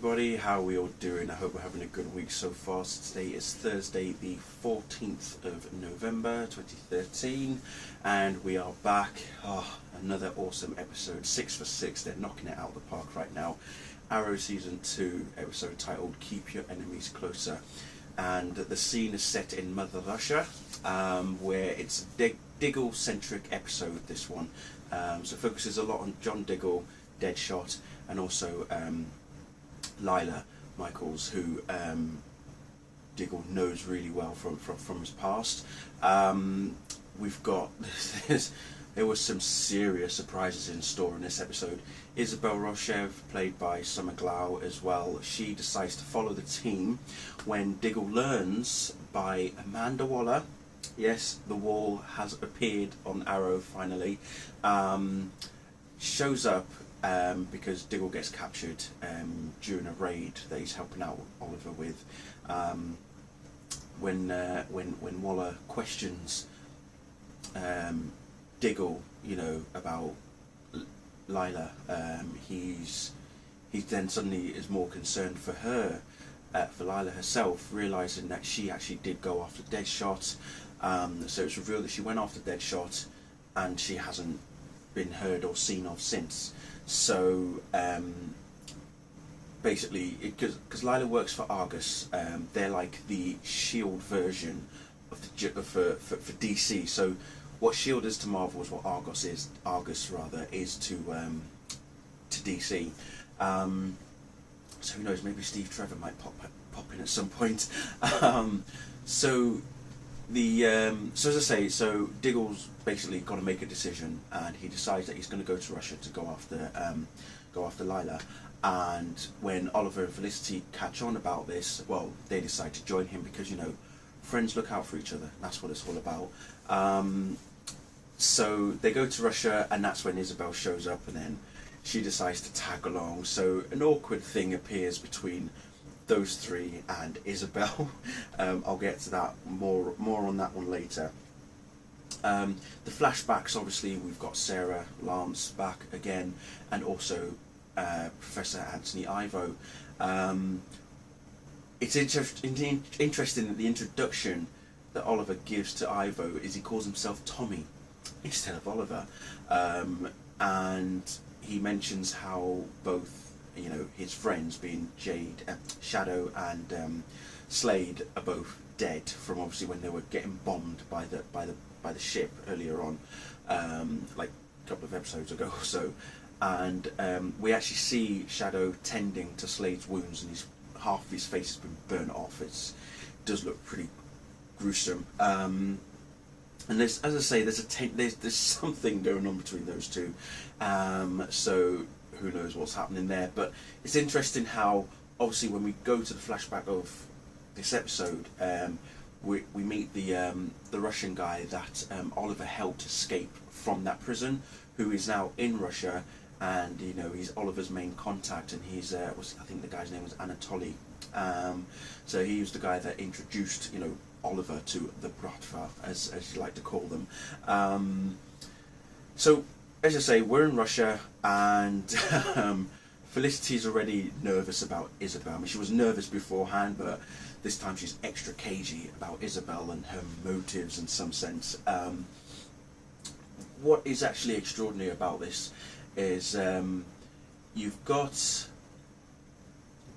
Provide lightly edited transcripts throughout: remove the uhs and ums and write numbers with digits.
everybody, how are we all doing? I hope we're having a good week so far. So today is Thursday the 14th of November 2013 and we are back. Another awesome episode, 6 for 6, they're knocking it out of the park right now. Arrow Season 2 episode titled Keep Your Enemies Closer, and the scene is set in Mother Russia, where it's a Diggle centric episode, this one. So it focuses a lot on John Diggle, Deadshot, and also Lila Michaels, who Diggle knows really well from his past. We've got there was some serious surprises in store in this episode. Isabel Roshev, played by Summer Glau as well, she decides to follow the team when Diggle learns by Amanda Waller, yes, the wall has appeared on Arrow finally, shows up because Diggle gets captured during a raid that he's helping out Oliver with. When Waller questions Diggle, you know, about Lila, he's then suddenly is more concerned for her, for Lila herself, realizing that she actually did go after Deadshot. So it's revealed that she went after Deadshot and she hasn't been heard or seen of since. So basically, because Lila works for A.R.G.U.S, they're like the S.H.I.E.L.D. version of the for DC. So what S.H.I.E.L.D. is to Marvel is what A.R.G.U.S is to DC. So who knows? Maybe Steve Trevor might pop in at some point. So as I say, so Diggle's basically got to make a decision, and he decides that he's going to go to Russia to go after Lila. And when Oliver and Felicity catch on about this, well, they decide to join him because, you know, friends look out for each other. That's what it's all about. So they go to Russia, and that's when Isabel shows up, and then she decides to tag along. So an awkward thing appears between those three and Isabel. I'll get to that more on that one later. The flashbacks, obviously, we've got Sarah Lance back again, and also Professor Anthony Ivo. It's interesting that the introduction that Oliver gives to Ivo is he calls himself Tommy instead of Oliver, and he mentions how both, you know, his friends, being Shadow and Slade, are both dead from obviously when they were getting bombed by the ship earlier on, like a couple of episodes ago or so. And we actually see Shadow tending to Slade's wounds, and half of his face has been burnt off. It does look pretty gruesome. And there's, as I say, there's something going on between those two. So who knows what's happening there? But it's interesting how, obviously, when we go to the flashback of this episode, we meet the Russian guy that Oliver helped escape from that prison, who is now in Russia, and you know, he's Oliver's main contact, and he's I think the guy's name was Anatoly. So he was the guy that introduced, you know, Oliver to the Bratva, as you like to call them. So as I say, we're in Russia, and Felicity's already nervous about Isabel. I mean, she was nervous beforehand, but this time she's extra cagey about Isabel and her motives in some sense. What is actually extraordinary about this is you've got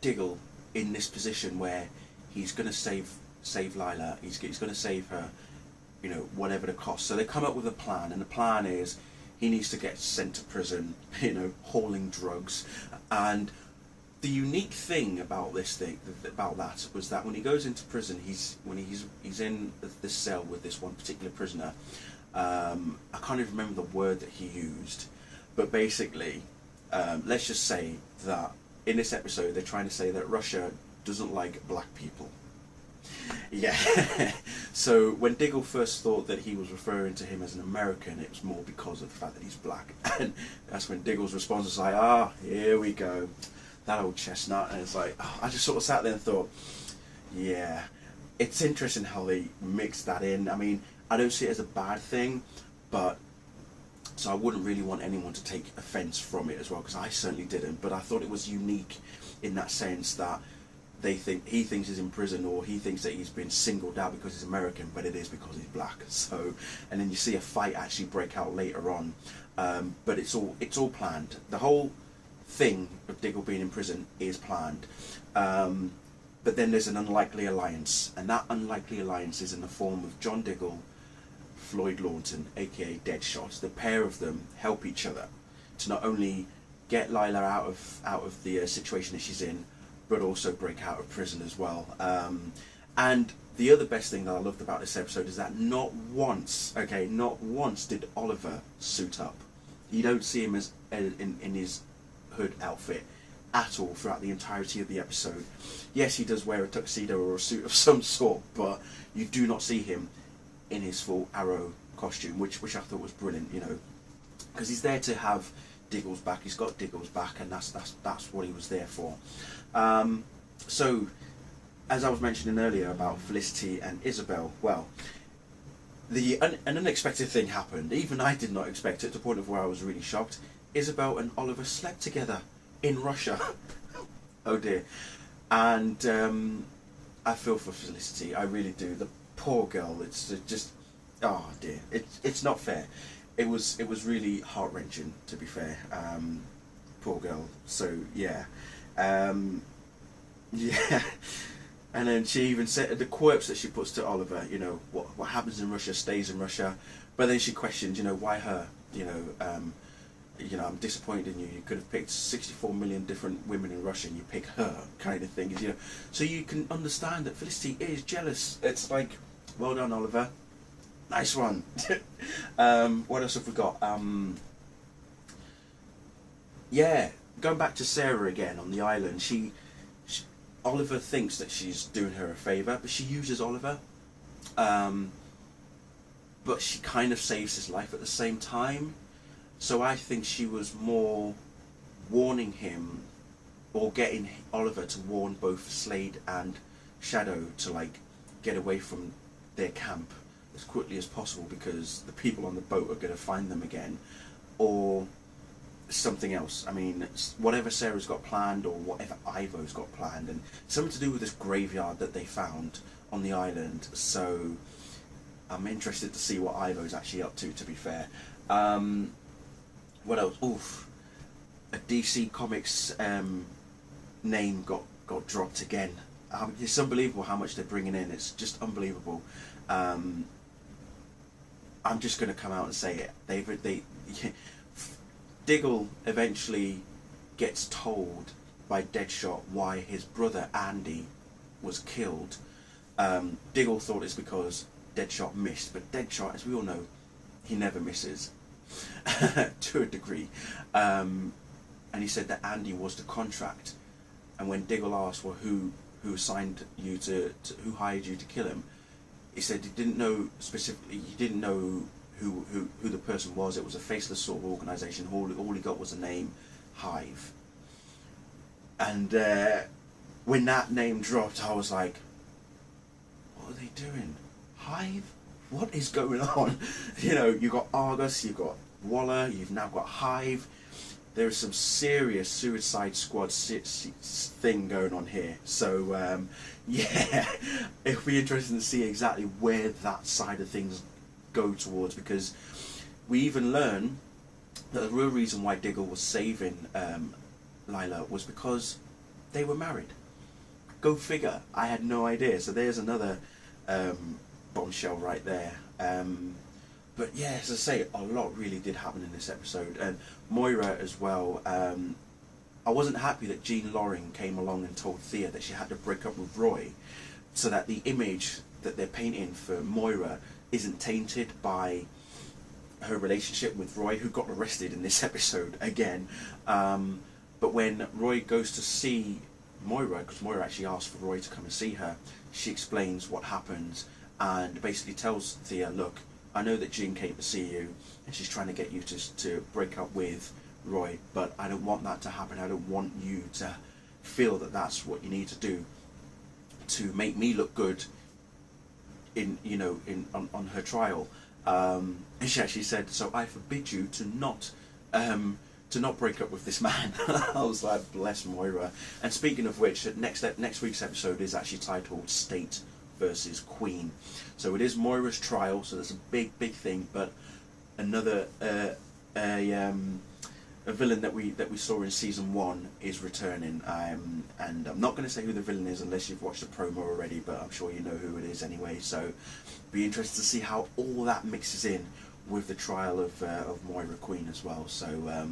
Diggle in this position where he's going to save Lila. He's going to save her, you know, whatever the cost. So they come up with a plan, and the plan is he needs to get sent to prison, you know, hauling drugs. And the unique thing about that was that when he goes into prison, he's in this cell with this one particular prisoner. I can't even remember the word that he used, but basically, let's just say that in this episode they're trying to say that Russia doesn't like black people. Yeah. So when Diggle first thought that he was referring to him as an American, it was more because of the fact that he's black. And that's when Diggle's response was like, here we go, that old chestnut. And it's like, I just sort of sat there and thought, yeah, it's interesting how they mixed that in. I mean, I don't see it as a bad thing, but so I wouldn't really want anyone to take offence from it as well, because I certainly didn't. But I thought it was unique in that sense that he thinks he's in prison, or he thinks that he's been singled out because he's American, but it is because he's black. So, and then you see a fight actually break out later on, but it's all planned. The whole thing of Diggle being in prison is planned, but then there's an unlikely alliance, and that unlikely alliance is in the form of John Diggle, Floyd Lawton, aka Deadshot. The pair of them help each other to not only get Lila out of the situation that she's in, but also break out of prison as well. And the other best thing that I loved about this episode is that not once did Oliver suit up. You don't see him as in his hood outfit at all throughout the entirety of the episode. Yes, he does wear a tuxedo or a suit of some sort, but you do not see him in his full Arrow costume, which I thought was brilliant, you know, because he's there to have Diggle's back. He's got Diggle's back, and that's what he was there for. So, as I was mentioning earlier about Felicity and Isabel, well, an unexpected thing happened. Even I did not expect it, to the point of where I was really shocked. Isabel and Oliver slept together in Russia. Oh dear. And I feel for Felicity, I really do. The poor girl, it's just, oh dear, it's not fair. It was really heart-wrenching, to be fair. Poor girl. So yeah, yeah. And then she even said the quirks that she puts to Oliver, you know, what happens in Russia stays in Russia. But then she questioned, you know, why her? You know, I'm disappointed in you. You could have picked 64 million different women in Russia, and you pick her, kind of thing. You know, so you can understand that Felicity is jealous. It's like, well done, Oliver. Nice one. What else have we got? Yeah, going back to Sarah again on the island. Oliver thinks that she's doing her a favour, but she uses Oliver. But she kind of saves his life at the same time. So I think she was more warning him, or getting Oliver to warn both Slade and Shadow to like get away from their camp as quickly as possible, because the people on the boat are going to find them again, or something else. I mean, whatever Sarah's got planned, or whatever Ivo's got planned, and something to do with this graveyard that they found on the island. So I'm interested to see what Ivo's actually up to be fair. What else? Oof, a DC Comics name got dropped again. It's unbelievable how much they're bringing in. It's just unbelievable. I'm just going to come out and say it. Diggle eventually gets told by Deadshot why his brother Andy was killed. Diggle thought it's because Deadshot missed, but Deadshot, as we all know, he never misses. To a degree. And he said that Andy was the contract. And when Diggle asked, well, who assigned you who hired you to kill him, he said he didn't know specifically. He didn't know who the person was. It was a faceless sort of organisation. All he got was a name, Hive. And when that name dropped, I was like, what are they doing? Hive? What is going on? You know, you've got Argus, you've got Waller, you've now got Hive. There is some serious Suicide Squad thing going on here. So, yeah, it'll be interesting to see exactly where that side of things go towards, because we even learn that the real reason why Diggle was saving Lila was because they were married. Go figure. I had no idea. So there's another bombshell right there. But yeah, as I say, a lot really did happen in this episode. And Moira as well. I wasn't happy that Jean Loring came along and told Thea that she had to break up with Roy, so that the image that they're painting for Moira isn't tainted by her relationship with Roy, who got arrested in this episode again. But when Roy goes to see Moira, because Moira actually asked for Roy to come and see her, she explains what happened and basically tells Thea, look, I know that Jean came to see you and she's trying to get you to break up with Roy, but I don't want that to happen. I don't want you to feel that that's what you need to do to make me look good on her trial. And she actually said, so I forbid you to not to not break up with this man. I was like, bless Moira. And speaking of which, next week's episode is actually titled State versus Queen. So it is Moira's trial, so that's a big thing. But another a villain that we saw in season 1 is returning, and I'm not going to say who the villain is unless you've watched the promo already, but I'm sure you know who it is anyway. So be interested to see how all that mixes in with the trial of Moira Queen as well. So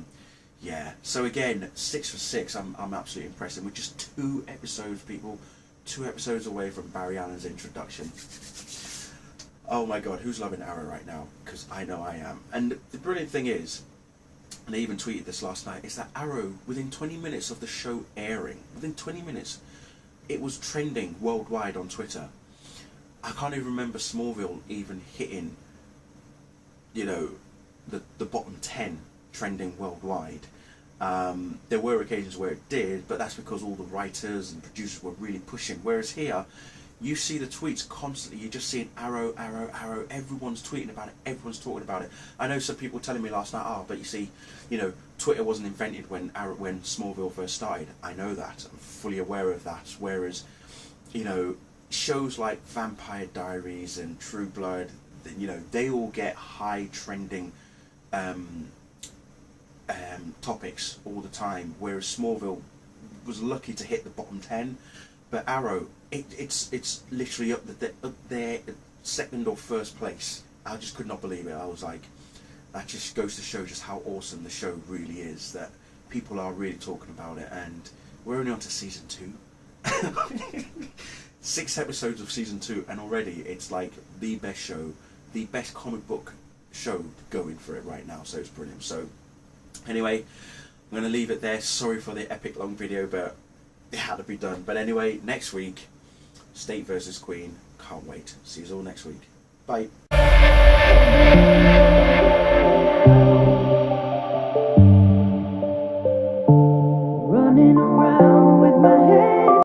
yeah, so again, 6 for 6. I'm absolutely impressed, and we're just 2 episodes, people, 2 episodes away from Barry Allen's introduction. Oh my god, who's loving Arrow right now? Because I know I am. And the brilliant thing is, and I even tweeted this last night, is that Arrow, within 20 minutes of the show airing, within 20 minutes, it was trending worldwide on Twitter. I can't even remember Smallville even hitting, you know, the bottom 10 trending worldwide. There were occasions where it did, but that's because all the writers and producers were really pushing. Whereas here, you see the tweets constantly. You're just seeing Arrow, Arrow, Arrow. Everyone's tweeting about it. Everyone's talking about it. I know some people telling me last night, but you see, you know, Twitter wasn't invented when Smallville first started. I know that. I'm fully aware of that. Whereas, you know, shows like Vampire Diaries and True Blood, you know, they all get high trending topics all the time. Whereas Smallville was lucky to hit the bottom 10. But Arrow, it's literally up there, second or first place. I just could not believe it. I was like, that just goes to show just how awesome the show really is, that people are really talking about it, and we're only on to season 2. 6 episodes of season 2, and already it's like the best show, the best comic book show going for it right now, so it's brilliant. So anyway, I'm going to leave it there. Sorry for the epic long video, but it had to be done. But anyway, next week, State versus Queen. Can't wait. See you all next week. Bye.